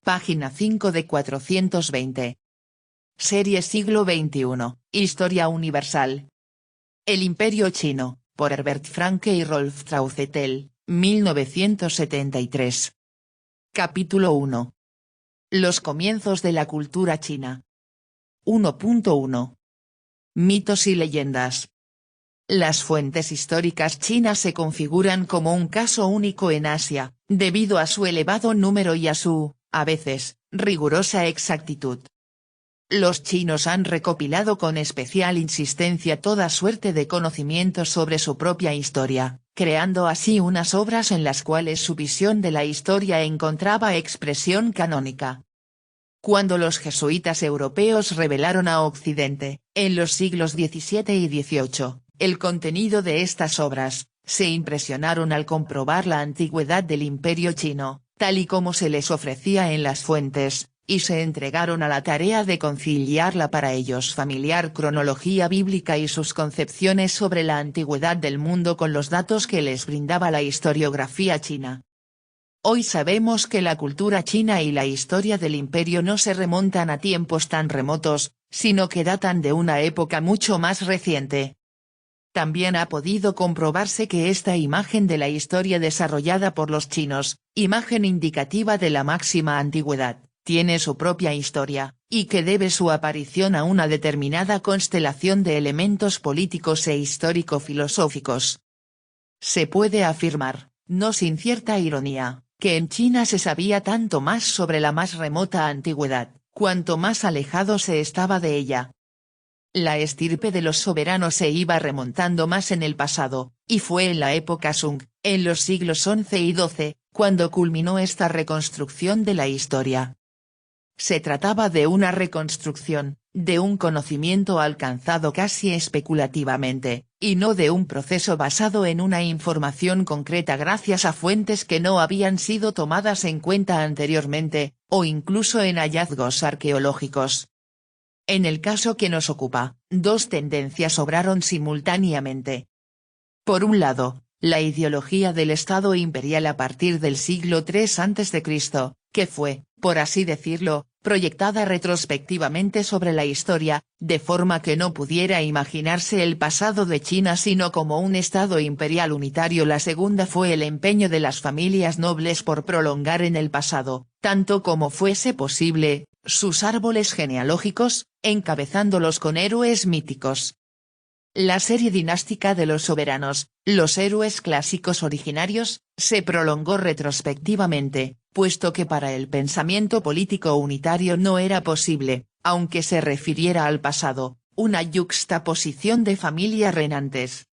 Página 5 de 420. Serie Siglo XXI, Historia Universal. El Imperio Chino, por Herbert Franke y Rolf Trauzetel, 1973. Capítulo 1. Los comienzos de la cultura china. 1.1. Mitos y leyendas. Las fuentes históricas chinas se configuran como un caso único en Asia, debido a su elevado número y a su, a veces, rigurosa exactitud. Los chinos han recopilado con especial insistencia toda suerte de conocimientos sobre su propia historia, creando así unas obras en las cuales su visión de la historia encontraba expresión canónica. Cuando los jesuitas europeos revelaron a Occidente, en los siglos XVII y XVIII, el contenido de estas obras, se impresionaron al comprobar la antigüedad del Imperio chino, tal y como se les ofrecía en las fuentes, y se entregaron a la tarea de conciliar la para ellos familiar cronología bíblica y sus concepciones sobre la antigüedad del mundo con los datos que les brindaba la historiografía china. Hoy sabemos que la cultura china y la historia del imperio no se remontan a tiempos tan remotos, sino que datan de una época mucho más reciente. También ha podido comprobarse que esta imagen de la historia desarrollada por los chinos, imagen indicativa de la máxima antigüedad, tiene su propia historia, y que debe su aparición a una determinada constelación de elementos políticos e histórico-filosóficos. Se puede afirmar, no sin cierta ironía, que en China se sabía tanto más sobre la más remota antigüedad, cuanto más alejado se estaba de ella. La estirpe de los soberanos se iba remontando más en el pasado, y fue en la época Sung, en los siglos XI y XII, cuando culminó esta reconstrucción de la historia. Se trataba de una reconstrucción, de un conocimiento alcanzado casi especulativamente, y no de un proceso basado en una información concreta gracias a fuentes que no habían sido tomadas en cuenta anteriormente, o incluso en hallazgos arqueológicos. En el caso que nos ocupa, dos tendencias obraron simultáneamente. Por un lado, la ideología del Estado imperial a partir del siglo III a.C., que fue, por así decirlo, proyectada retrospectivamente sobre la historia, de forma que no pudiera imaginarse el pasado de China sino como un Estado imperial unitario. La segunda fue el empeño de las familias nobles por prolongar en el pasado, tanto como fuese posible, sus árboles genealógicos, encabezándolos con héroes míticos. La serie dinástica de los soberanos, los héroes clásicos originarios, se prolongó retrospectivamente, puesto que para el pensamiento político unitario no era posible, aunque se refiriera al pasado, una yuxtaposición de familias reinantes.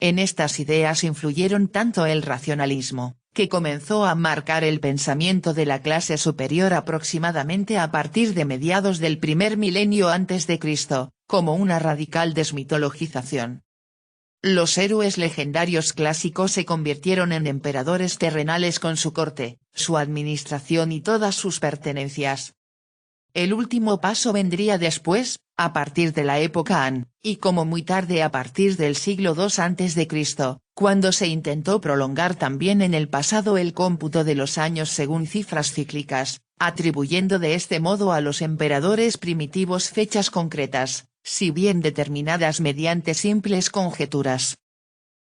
En estas ideas influyeron tanto el racionalismo, que comenzó a marcar el pensamiento de la clase superior aproximadamente a partir de mediados del primer milenio antes de Cristo, como una radical desmitologización. Los héroes legendarios clásicos se convirtieron en emperadores terrenales con su corte, su administración y todas sus pertenencias. El último paso vendría después, a partir de la época Han, y como muy tarde a partir del siglo II a.C., cuando se intentó prolongar también en el pasado el cómputo de los años según cifras cíclicas, atribuyendo de este modo a los emperadores primitivos fechas concretas, si bien determinadas mediante simples conjeturas.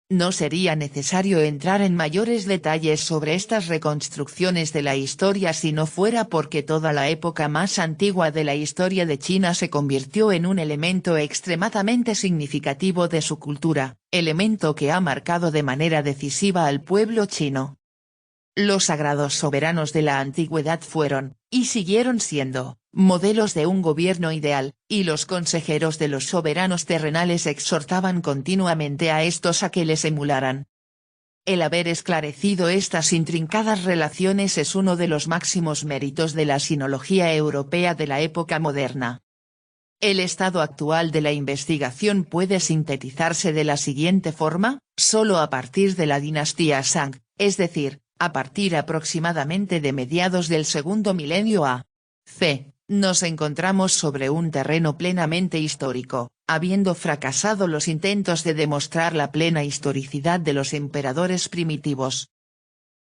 No sería necesario entrar en mayores detalles sobre estas reconstrucciones de la historia si no fuera porque toda la época más antigua de la historia de China se convirtió en un elemento extremadamente significativo de su cultura, elemento que ha marcado de manera decisiva al pueblo chino. Los sagrados soberanos de la antigüedad fueron, y siguieron siendo, modelos de un gobierno ideal, y los consejeros de los soberanos terrenales exhortaban continuamente a estos a que les emularan. El haber esclarecido estas intrincadas relaciones es uno de los máximos méritos de la sinología europea de la época moderna. El estado actual de la investigación puede sintetizarse de la siguiente forma: solo a partir de la dinastía Shang, es decir, a partir aproximadamente de mediados del segundo milenio a.C., nos encontramos sobre un terreno plenamente histórico, habiendo fracasado los intentos de demostrar la plena historicidad de los emperadores primitivos.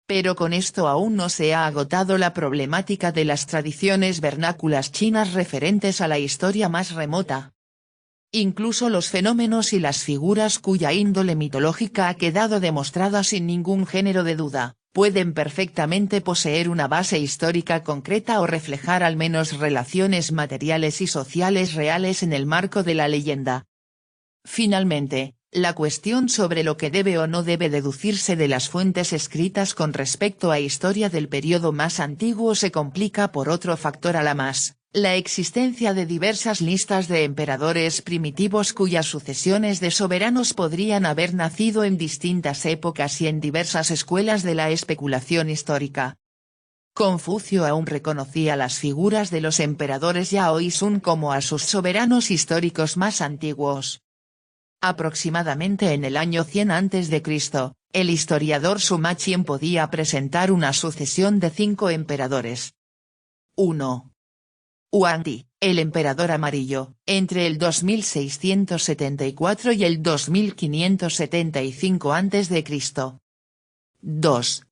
Pero con esto aún no se ha agotado la problemática de las tradiciones vernáculas chinas referentes a la historia más remota. Incluso los fenómenos y las figuras cuya índole mitológica ha quedado demostrada sin ningún género de duda, pueden perfectamente poseer una base histórica concreta o reflejar al menos relaciones materiales y sociales reales en el marco de la leyenda. Finalmente, la cuestión sobre lo que debe o no debe deducirse de las fuentes escritas con respecto a historia del periodo más antiguo se complica por otro factor a la más, la existencia de diversas listas de emperadores primitivos cuyas sucesiones de soberanos podrían haber nacido en distintas épocas y en diversas escuelas de la especulación histórica. Confucio aún reconocía las figuras de los emperadores Yao y Sun como a sus soberanos históricos más antiguos. Aproximadamente en el año 100 a.C., el historiador Suma Qian podía presentar una sucesión de 5 emperadores. 1. Huangdi, el emperador amarillo, entre el 2674 y el 2575 a.C. 2.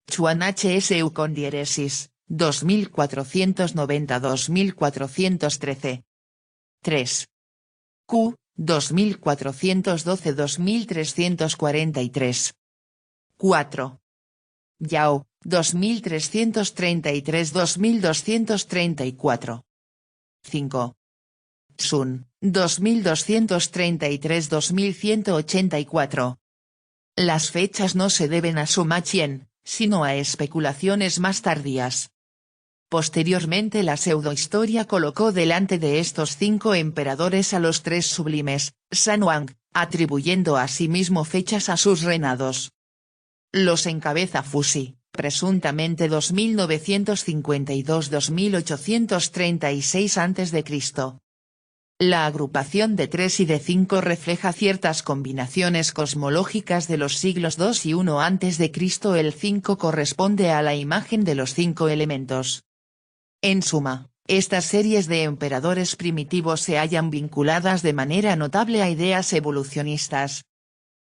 Chuan Hsu con diéresis, 2490-2413. 3. Q, 2412-2343. 4. Yao, 2333-2234. 5. Sun, 2233-2184. Las fechas no se deben a Suma Qian, sino a especulaciones más tardías. Posteriormente la pseudohistoria colocó delante de estos 5 emperadores a los 3 sublimes, San Wang, atribuyendo asimismo fechas a sus reinados. Los encabeza Fuxi, presuntamente 2952-2836 a.C. La agrupación de 3 y de 5 refleja ciertas combinaciones cosmológicas de los siglos 2 y 1 a.C. El 5 corresponde a la imagen de los 5 elementos. En suma, estas series de emperadores primitivos se hallan vinculadas de manera notable a ideas evolucionistas.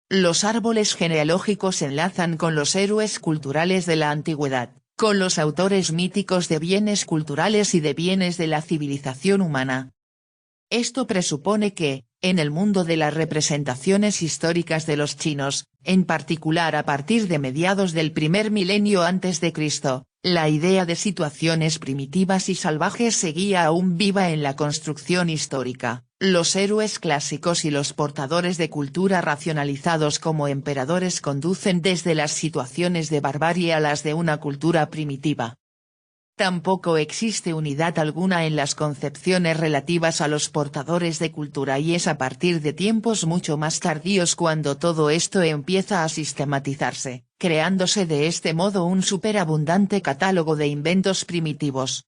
Los árboles genealógicos enlazan con los héroes culturales de la antigüedad, con los autores míticos de bienes culturales y de bienes de la civilización humana. Esto presupone que, en el mundo de las representaciones históricas de los chinos, en particular a partir de mediados del primer milenio antes de Cristo, la idea de situaciones primitivas y salvajes seguía aún viva en la construcción histórica. Los héroes clásicos y los portadores de cultura racionalizados como emperadores conducen desde las situaciones de barbarie a las de una cultura primitiva. Tampoco existe unidad alguna en las concepciones relativas a los portadores de cultura y es a partir de tiempos mucho más tardíos cuando todo esto empieza a sistematizarse, creándose de este modo un superabundante catálogo de inventos primitivos.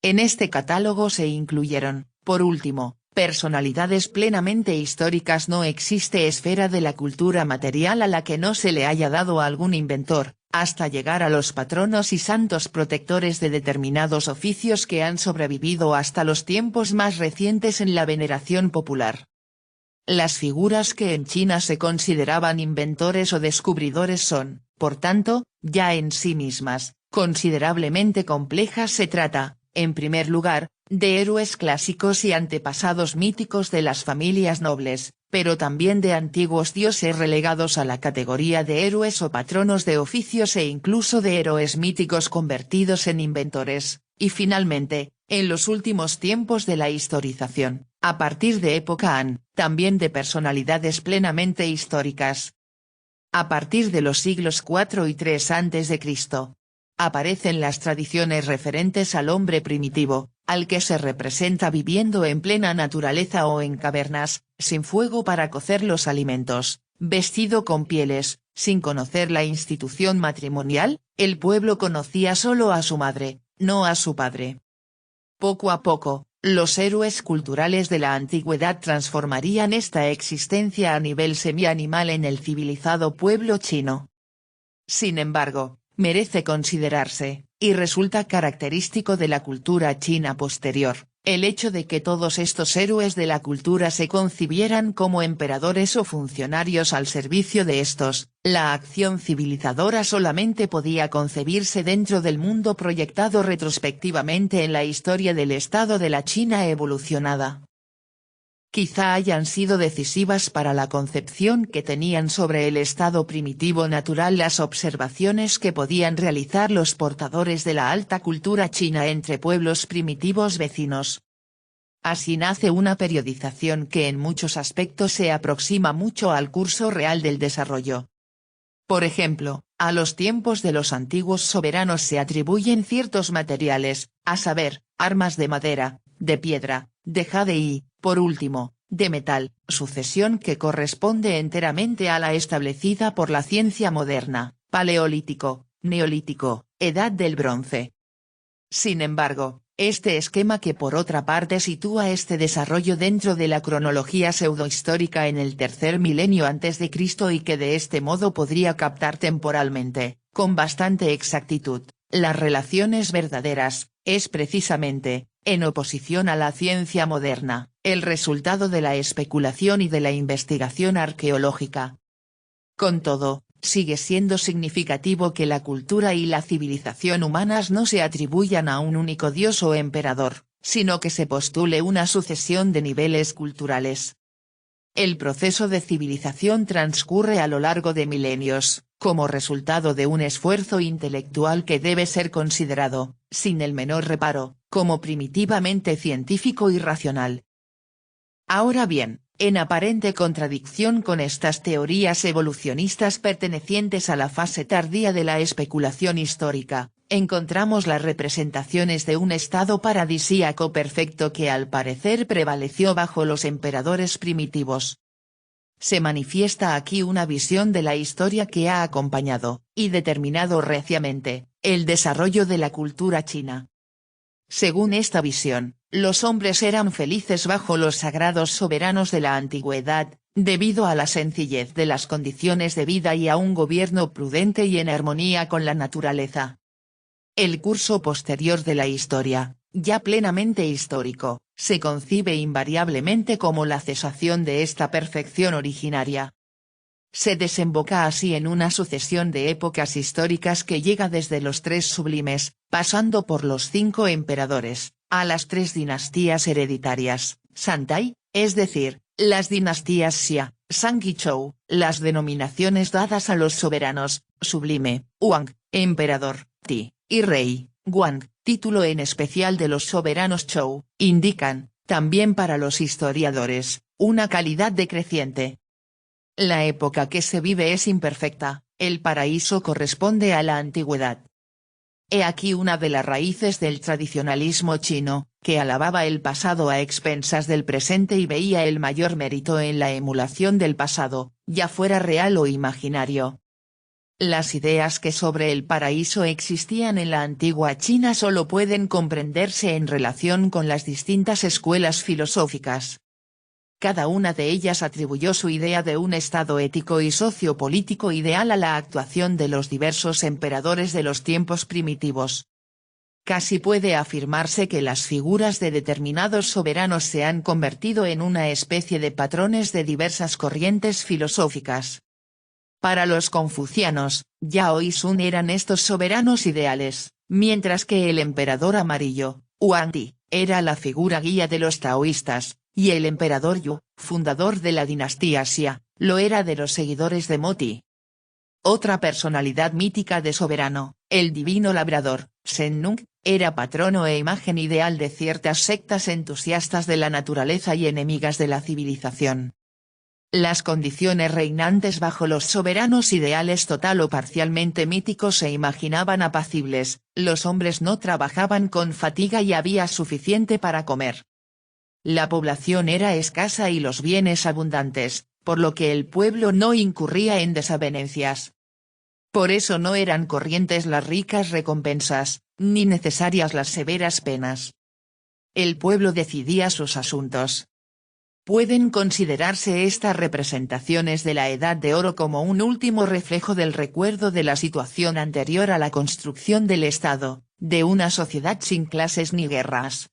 En este catálogo se incluyeron, por último, personalidades plenamente históricas. No existe esfera de la cultura material a la que no se le haya dado a algún inventor, hasta llegar a los patronos y santos protectores de determinados oficios que han sobrevivido hasta los tiempos más recientes en la veneración popular. Las figuras que en China se consideraban inventores o descubridores son, por tanto, ya en sí mismas, considerablemente complejas. Se trata, en primer lugar, de héroes clásicos y antepasados míticos de las familias nobles, pero también de antiguos dioses relegados a la categoría de héroes o patronos de oficios e incluso de héroes míticos convertidos en inventores, y finalmente, en los últimos tiempos de la historización, a partir de época Han, también de personalidades plenamente históricas. A partir de los siglos IV y III a.C., aparecen las tradiciones referentes al hombre primitivo, al que se representa viviendo en plena naturaleza o en cavernas, sin fuego para cocer los alimentos, vestido con pieles, sin conocer la institución matrimonial. El pueblo conocía solo a su madre, no a su padre. Poco a poco, los héroes culturales de la antigüedad transformarían esta existencia a nivel semi-animal en el civilizado pueblo chino. Sin embargo, merece considerarse, y resulta característico de la cultura china posterior, El hecho de que todos estos héroes de la cultura se concibieran como emperadores o funcionarios al servicio de estos, la acción civilizadora solamente podía concebirse dentro del mundo proyectado retrospectivamente en la historia del estado de la China evolucionada. Quizá hayan sido decisivas para la concepción que tenían sobre el estado primitivo natural las observaciones que podían realizar los portadores de la alta cultura china entre pueblos primitivos vecinos. Así nace una periodización que en muchos aspectos se aproxima mucho al curso real del desarrollo. Por ejemplo, a los tiempos de los antiguos soberanos se atribuyen ciertos materiales, a saber, armas de madera, de piedra, de jade y, por último, de metal, sucesión que corresponde enteramente a la establecida por la ciencia moderna, Paleolítico, Neolítico, Edad del Bronce. Sin embargo, este esquema que por otra parte sitúa este desarrollo dentro de la cronología pseudohistórica en el tercer milenio a.C. y que de este modo podría captar temporalmente, con bastante exactitud, las relaciones verdaderas, es precisamente, en oposición a la ciencia moderna, el resultado de la especulación y de la investigación arqueológica. Con todo, sigue siendo significativo que la cultura y la civilización humanas no se atribuyan a un único dios o emperador, sino que se postule una sucesión de niveles culturales. El proceso de civilización transcurre a lo largo de milenios, como resultado de un esfuerzo intelectual que debe ser considerado, sin el menor reparo, como primitivamente científico y racional. Ahora bien, en aparente contradicción con estas teorías evolucionistas pertenecientes a la fase tardía de la especulación histórica, encontramos las representaciones de un estado paradisíaco perfecto que al parecer prevaleció bajo los emperadores primitivos. Se manifiesta aquí una visión de la historia que ha acompañado, y determinado reciamente, el desarrollo de la cultura china. Según esta visión, los hombres eran felices bajo los sagrados soberanos de la antigüedad, debido a la sencillez de las condiciones de vida y a un gobierno prudente y en armonía con la naturaleza. El curso posterior de la historia, ya plenamente histórico, se concibe invariablemente como la cesación de esta perfección originaria. Se desemboca así en una sucesión de épocas históricas que llega desde los tres sublimes, pasando por los 5 emperadores, a las 3 dinastías hereditarias, Santai, es decir, las dinastías Xia, Shang y Zhou, las denominaciones dadas a los soberanos, sublime, Wang, emperador, Ti, y rey, Guan, título en especial de los soberanos Zhou, indican, también para los historiadores, una calidad decreciente. La época que se vive es imperfecta, el paraíso corresponde a la antigüedad. He aquí una de las raíces del tradicionalismo chino, que alababa el pasado a expensas del presente y veía el mayor mérito en la emulación del pasado, ya fuera real o imaginario. Las ideas que sobre el paraíso existían en la antigua China solo pueden comprenderse en relación con las distintas escuelas filosóficas. Cada una de ellas atribuyó su idea de un estado ético y sociopolítico ideal a la actuación de los diversos emperadores de los tiempos primitivos. Casi puede afirmarse que las figuras de determinados soberanos se han convertido en una especie de patrones de diversas corrientes filosóficas. Para los confucianos, Yao y Sun eran estos soberanos ideales, mientras que el emperador amarillo, Huangdi, era la figura guía de los taoístas, y el emperador Yu, fundador de la dinastía Xia, lo era de los seguidores de Moti. Otra personalidad mítica de soberano, el divino labrador, Shen Nung, era patrono e imagen ideal de ciertas sectas entusiastas de la naturaleza y enemigas de la civilización. Las condiciones reinantes bajo los soberanos ideales total o parcialmente míticos se imaginaban apacibles, los hombres no trabajaban con fatiga y había suficiente para comer. La población era escasa y los bienes abundantes, por lo que el pueblo no incurría en desavenencias. Por eso no eran corrientes las ricas recompensas, ni necesarias las severas penas. El pueblo decidía sus asuntos. Pueden considerarse estas representaciones de la Edad de Oro como un último reflejo del recuerdo de la situación anterior a la construcción del Estado, de una sociedad sin clases ni guerras.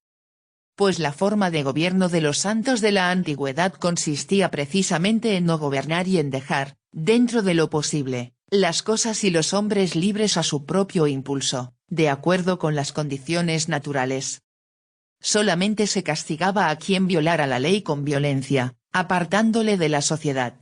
pues la forma de gobierno de los santos de la antigüedad consistía precisamente en no gobernar y en dejar, dentro de lo posible, las cosas y los hombres libres a su propio impulso, de acuerdo con las condiciones naturales. Solamente se castigaba a quien violara la ley con violencia, apartándole de la sociedad.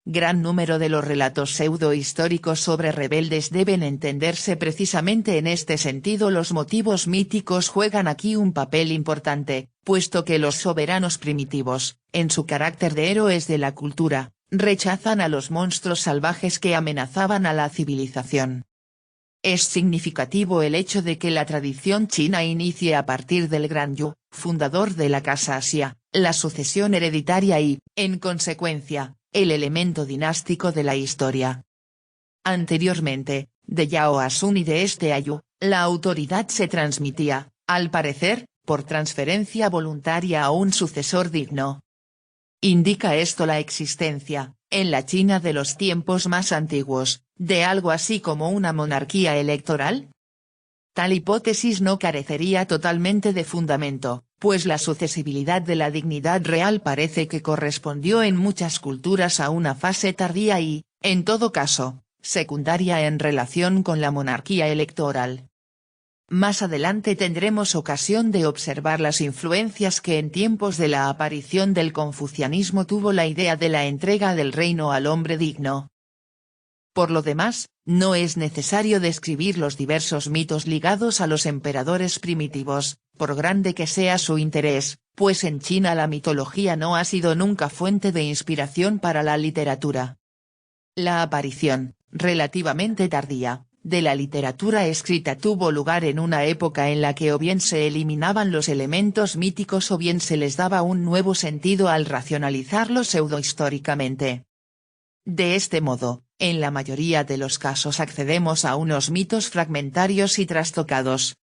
Gran número de los relatos pseudo-históricos sobre rebeldes deben entenderse precisamente en este sentido. Los motivos míticos juegan aquí un papel importante, puesto que los soberanos primitivos, en su carácter de héroes de la cultura, rechazan a los monstruos salvajes que amenazaban a la civilización. Es significativo el hecho de que la tradición china inicie a partir del Gran Yu, fundador de la Casa Asia, la sucesión hereditaria y, en consecuencia, el elemento dinástico de la historia. Anteriormente, de Yao a Sun y de este a Yu, la autoridad se transmitía, al parecer, por transferencia voluntaria a un sucesor digno. ¿Indica esto la existencia, en la China de los tiempos más antiguos, de algo así como una monarquía electoral? Tal hipótesis no carecería totalmente de fundamento, pues la sucesibilidad de la dignidad real parece que correspondió en muchas culturas a una fase tardía y, en todo caso, secundaria en relación con la monarquía electoral. Más adelante tendremos ocasión de observar las influencias que en tiempos de la aparición del confucianismo tuvo la idea de la entrega del reino al hombre digno. Por lo demás, no es necesario describir los diversos mitos ligados a los emperadores primitivos, por grande que sea su interés, pues en China la mitología no ha sido nunca fuente de inspiración para la literatura. La aparición, relativamente tardía, de la literatura escrita tuvo lugar en una época en la que o bien se eliminaban los elementos míticos o bien se les daba un nuevo sentido al racionalizarlos pseudohistóricamente. De este modo, en la mayoría de los casos accedemos a unos mitos fragmentarios y trastocados.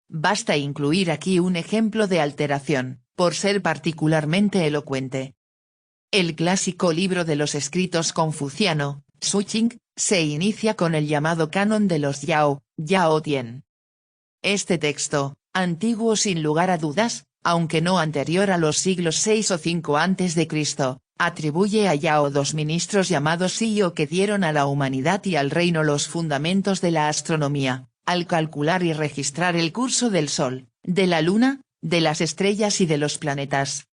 Basta incluir aquí un ejemplo de alteración, por ser particularmente elocuente. El clásico libro de los escritos confuciano, Suqing, se inicia con el llamado canon de los Yao, Yao Tian. Este texto, antiguo sin lugar a dudas, aunque no anterior a los siglos 6 o 5 a.C., atribuye a Yao dos ministros llamados Shio que dieron a la humanidad y al reino los fundamentos de la astronomía, al calcular y registrar el curso del Sol, de la Luna, de las estrellas y de los planetas.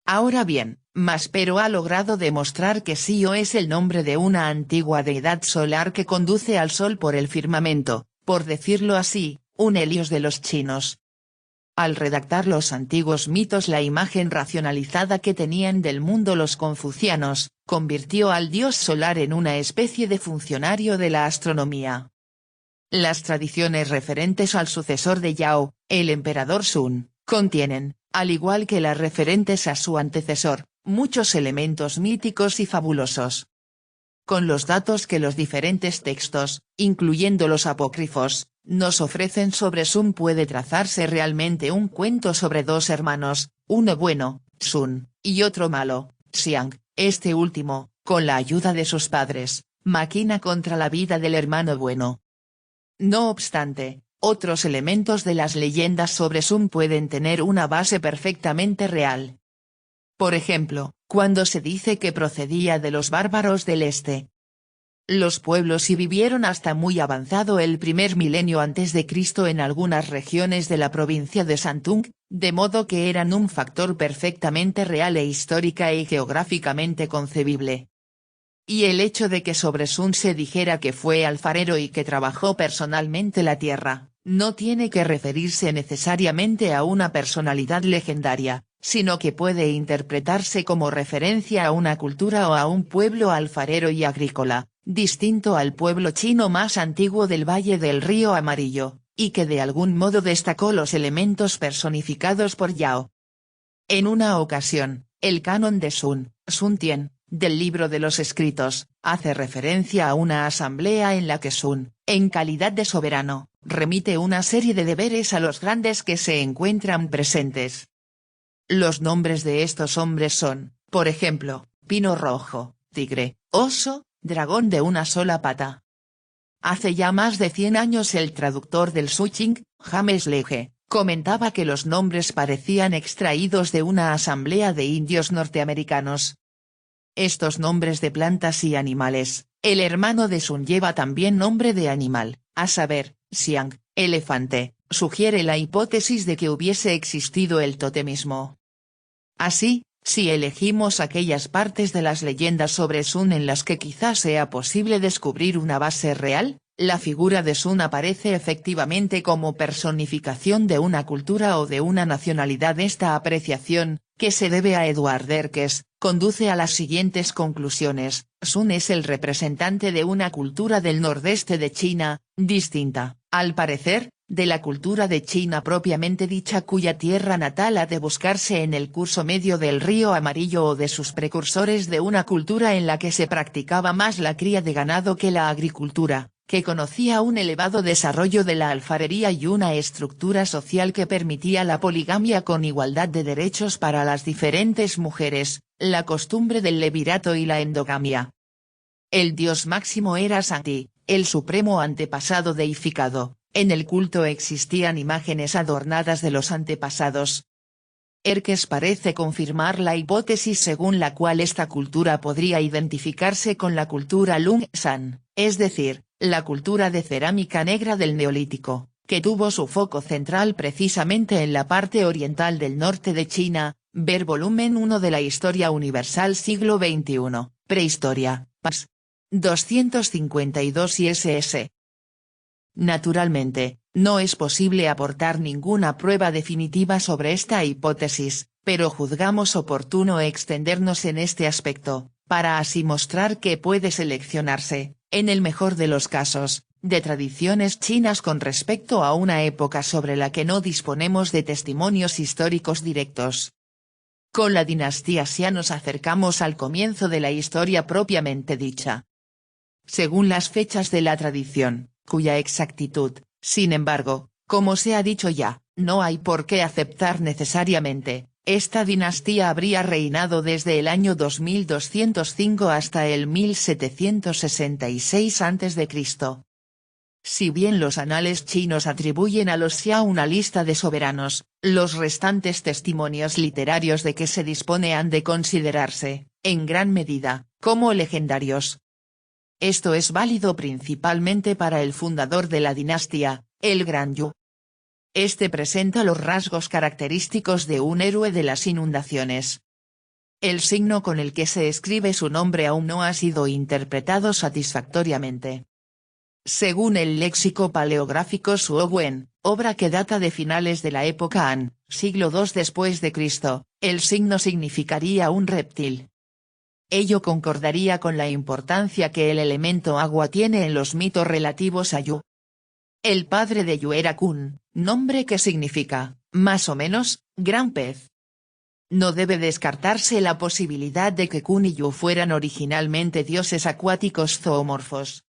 Ahora bien, Maspero ha logrado demostrar que Shio es el nombre de una antigua deidad solar que conduce al Sol por el firmamento, por decirlo así, un Helios de los chinos. Al redactar los antiguos mitos la imagen racionalizada que tenían del mundo los confucianos, convirtió al dios solar en una especie de funcionario de la astronomía. Las tradiciones referentes al sucesor de Yao, el emperador Sun, contienen, al igual que las referentes a su antecesor, muchos elementos míticos y fabulosos. Con los datos que los diferentes textos, incluyendo los apócrifos, nos ofrecen sobre Sun puede trazarse realmente un cuento sobre dos hermanos, uno bueno, Sun, y otro malo, Xiang. Este último, con la ayuda de sus padres, maquina contra la vida del hermano bueno. No obstante, otros elementos de las leyendas sobre Sun pueden tener una base perfectamente real. Por ejemplo, cuando se dice que procedía de los bárbaros del este. Los pueblos y vivieron hasta muy avanzado el primer milenio antes de Cristo en algunas regiones de la provincia de Shantung, de modo que eran un factor perfectamente real e histórica y geográficamente concebible. Y el hecho de que sobre Sun se dijera que fue alfarero y que trabajó personalmente la tierra, no tiene que referirse necesariamente a una personalidad legendaria, sino que puede interpretarse como referencia a una cultura o a un pueblo alfarero y agrícola, distinto al pueblo chino más antiguo del Valle del Río Amarillo, y que de algún modo destacó los elementos personificados por Yao. En una ocasión, el canon de Sun Tian, del libro de los escritos, hace referencia a una asamblea en la que Sun, en calidad de soberano, remite una serie de deberes a los grandes que se encuentran presentes. Los nombres de estos hombres son, por ejemplo, pino rojo, tigre, oso, dragón de una sola pata. Hace ya más de 100 años el traductor del Suqing, James Lege, comentaba que los nombres parecían extraídos de una asamblea de indios norteamericanos. Estos nombres de plantas y animales, el hermano de Sun lleva también nombre de animal, a saber, Siang, elefante, sugiere la hipótesis de que hubiese existido el totemismo. Así, si elegimos aquellas partes de las leyendas sobre Sun en las que quizás sea posible descubrir una base real, la figura de Sun aparece efectivamente como personificación de una cultura o de una nacionalidad. Esta apreciación, que se debe a Edward Derkes, conduce a las siguientes conclusiones. Sun es el representante de una cultura del nordeste de China, distinta, al parecer, de la cultura de China propiamente dicha, cuya tierra natal ha de buscarse en el curso medio del río Amarillo o de sus precursores, de una cultura en la que se practicaba más la cría de ganado que la agricultura, que conocía un elevado desarrollo de la alfarería y una estructura social que permitía la poligamia con igualdad de derechos para las diferentes mujeres, la costumbre del levirato y la endogamia. El dios máximo era Shanti, el supremo antepasado deificado. En el culto existían imágenes adornadas de los antepasados. Derkes parece confirmar la hipótesis según la cual esta cultura podría identificarse con la cultura Lung San, es decir, la cultura de cerámica negra del Neolítico, que tuvo su foco central precisamente en la parte oriental del norte de China. Ver volumen 1 de la Historia Universal siglo XXI, Prehistoria, Pas. 252 y ss. Naturalmente, no es posible aportar ninguna prueba definitiva sobre esta hipótesis, pero juzgamos oportuno extendernos en este aspecto, para así mostrar que puede seleccionarse, en el mejor de los casos, de tradiciones chinas con respecto a una época sobre la que no disponemos de testimonios históricos directos. Con la dinastía Xia nos acercamos al comienzo de la historia propiamente dicha. Según las fechas de la tradición, cuya exactitud, sin embargo, como se ha dicho ya, no hay por qué aceptar necesariamente, esta dinastía habría reinado desde el año 2205 hasta el 1766 a.C. Si bien los anales chinos atribuyen a los Xia una lista de soberanos, los restantes testimonios literarios de que se dispone han de considerarse, en gran medida, como legendarios. Esto es válido principalmente para el fundador de la dinastía, el Gran Yu. Este presenta los rasgos característicos de un héroe de las inundaciones. El signo con el que se escribe su nombre aún no ha sido interpretado satisfactoriamente. Según el léxico paleográfico Suo Wen, obra que data de finales de la época Han, siglo II después de Cristo, el signo significaría un reptil. Ello concordaría con la importancia que el elemento agua tiene en los mitos relativos a Yu. El padre de Yu era Kun, nombre que significa, más o menos, gran pez. No debe descartarse la posibilidad de que Kun y Yu fueran originalmente dioses acuáticos zoomorfos.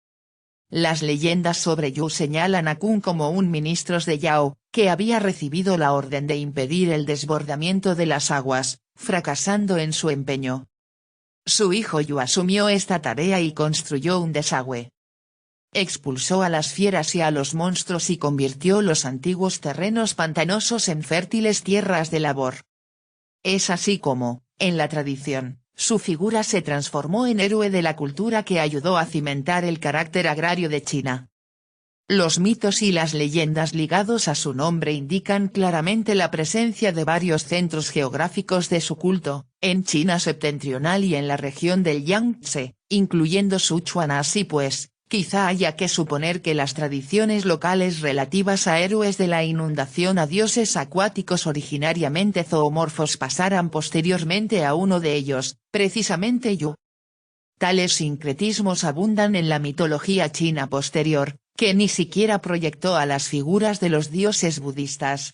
Las leyendas sobre Yu señalan a Kun como un ministro de Yao, que había recibido la orden de impedir el desbordamiento de las aguas, fracasando en su empeño. Su hijo Yu asumió esta tarea y construyó un desagüe. Expulsó a las fieras y a los monstruos y convirtió los antiguos terrenos pantanosos en fértiles tierras de labor. Es así como, en la tradición, su figura se transformó en héroe de la cultura que ayudó a cimentar el carácter agrario de China. Los mitos y las leyendas ligados a su nombre indican claramente la presencia de varios centros geográficos de su culto, en China septentrional y en la región del Yangtze, incluyendo Sichuan. Así pues, quizá haya que suponer que las tradiciones locales relativas a héroes de la inundación a dioses acuáticos originariamente zoomorfos pasaran posteriormente a uno de ellos, precisamente Yu. Tales sincretismos abundan en la mitología china posterior, que ni siquiera proyectó a las figuras de los dioses budistas.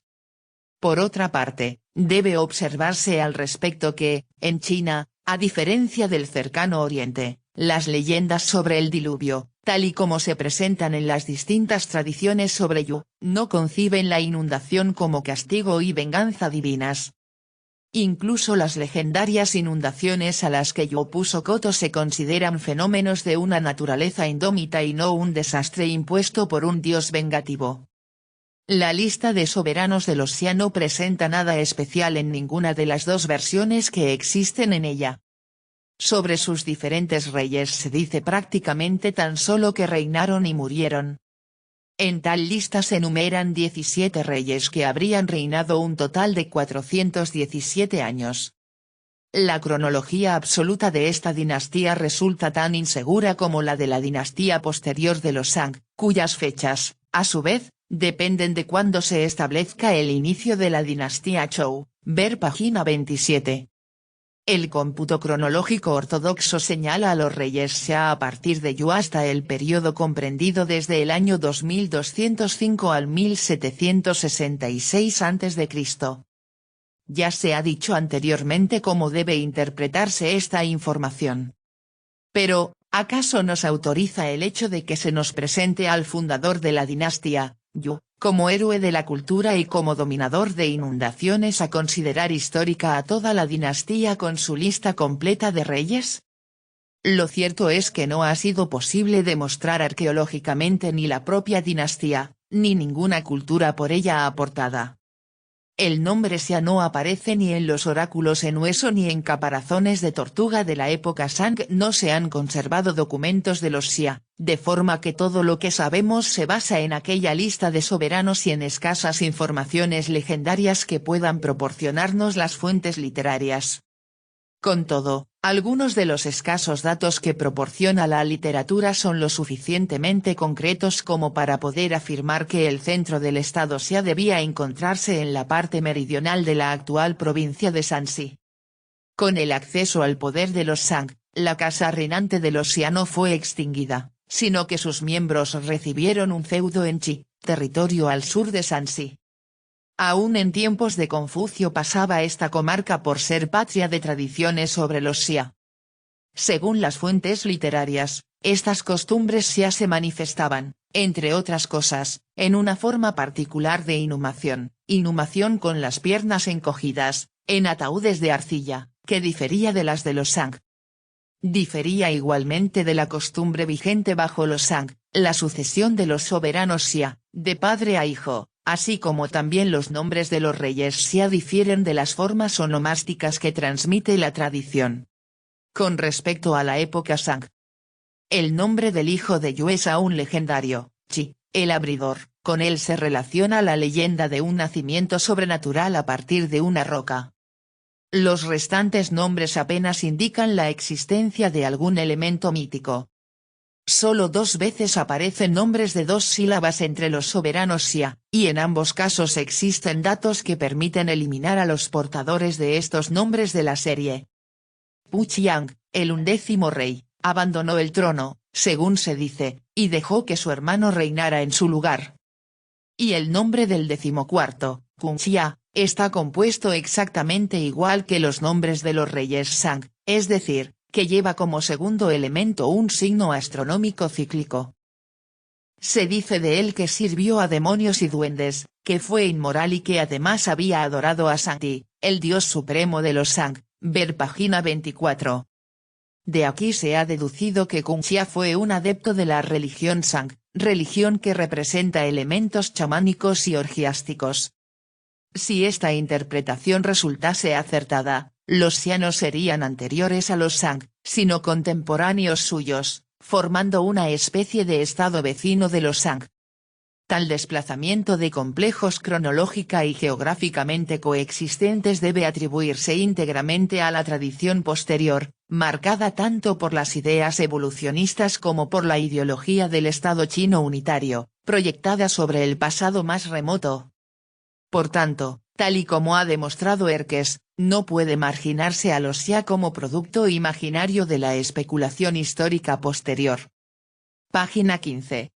Por otra parte, debe observarse al respecto que, en China, a diferencia del cercano Oriente, las leyendas sobre el diluvio, tal y como se presentan en las distintas tradiciones sobre Yu, no conciben la inundación como castigo y venganza divinas. Incluso las legendarias inundaciones a las que Yu puso coto se consideran fenómenos de una naturaleza indómita y no un desastre impuesto por un dios vengativo. La lista de soberanos de los Xia no presenta nada especial en ninguna de las dos versiones que existen en ella. Sobre sus diferentes reyes se dice prácticamente tan solo que reinaron y murieron. En tal lista se enumeran 17 reyes que habrían reinado un total de 417 años. La cronología absoluta de esta dinastía resulta tan insegura como la de la dinastía posterior de los Shang, cuyas fechas, a su vez, dependen de cuándo se establezca el inicio de la dinastía Zhou, ver página 27. El cómputo cronológico ortodoxo señala a los reyes Xia a partir de Yu hasta el periodo comprendido desde el año 2205 al 1766 a.C. Ya se ha dicho anteriormente cómo debe interpretarse esta información. Pero, ¿acaso nos autoriza el hecho de que se nos presente al fundador de la dinastía, Yu, como héroe de la cultura y como dominador de inundaciones a considerar histórica a toda la dinastía con su lista completa de reyes? Lo cierto es que no ha sido posible demostrar arqueológicamente ni la propia dinastía, ni ninguna cultura por ella aportada. El nombre Xia no aparece ni en los oráculos en hueso ni en caparazones de tortuga de la época Shang. No se han conservado documentos de los Xia, de forma que todo lo que sabemos se basa en aquella lista de soberanos y en escasas informaciones legendarias que puedan proporcionarnos las fuentes literarias. Con todo, algunos de los escasos datos que proporciona la literatura son lo suficientemente concretos como para poder afirmar que el centro del estado Xia debía encontrarse en la parte meridional de la actual provincia de Shanxi. Con el acceso al poder de los Shang, la casa reinante de los Xia no fue extinguida, sino que sus miembros recibieron un feudo en Qi, territorio al sur de Shanxi. Aún en tiempos de Confucio pasaba esta comarca por ser patria de tradiciones sobre los Xia. Según las fuentes literarias, estas costumbres Xia se manifestaban, entre otras cosas, en una forma particular de inhumación con las piernas encogidas, en ataúdes de arcilla, que difería de las de los Shang. Difería igualmente de la costumbre vigente bajo los Shang, la sucesión de los soberanos Xia, de padre a hijo. Así como también los nombres de los reyes Xia difieren de las formas onomásticas que transmite la tradición. Con respecto a la época Shang, el nombre del hijo de Yu es aún legendario, Qi, el abridor, con él se relaciona la leyenda de un nacimiento sobrenatural a partir de una roca. Los restantes nombres apenas indican la existencia de algún elemento mítico. Solo 2 veces aparecen nombres de 2 sílabas entre los soberanos Xia, y en ambos casos existen datos que permiten eliminar a los portadores de estos nombres de la serie. Pu Qiang, el 11º rey, abandonó el trono, según se dice, y dejó que su hermano reinara en su lugar. Y el nombre del 14º, Kun Xia, está compuesto exactamente igual que los nombres de los reyes Shang, es decir, que lleva como segundo elemento un signo astronómico cíclico. Se dice de él que sirvió a demonios y duendes, que fue inmoral y que además había adorado a Shang-Ti, el dios supremo de los Shang, ver página 24. De aquí se ha deducido que Kun Xia fue un adepto de la religión Shang, religión que representa elementos chamánicos y orgiásticos. Si esta interpretación resultase acertada, los Xia no serían anteriores a los Shang, sino contemporáneos suyos, formando una especie de estado vecino de los Shang. Tal desplazamiento de complejos cronológica y geográficamente coexistentes debe atribuirse íntegramente a la tradición posterior, marcada tanto por las ideas evolucionistas como por la ideología del Estado chino unitario, proyectada sobre el pasado más remoto. Por tanto, tal y como ha demostrado Herques, no puede marginarse a los Xia como producto imaginario de la especulación histórica posterior. Página 15.